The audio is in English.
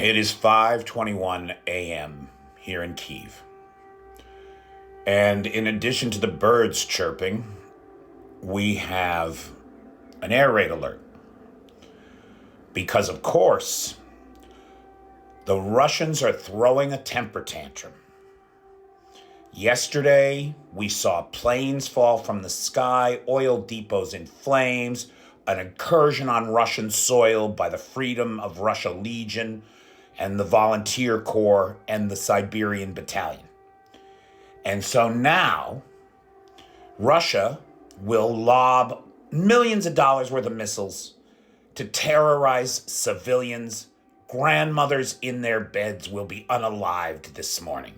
It is 5:21 a.m. here in Kyiv. And in addition to the birds chirping, we have an air raid alert. Because, of course, the Russians are throwing a temper tantrum. Yesterday, we saw planes fall from the sky, oil depots in flames, an incursion on Russian soil by the Freedom of Russia Legion and the Volunteer Corps and the Siberian Battalion. And so now, Russia will lob millions of dollars worth of missiles to terrorize civilians. Grandmothers in their beds will be unalived this morning.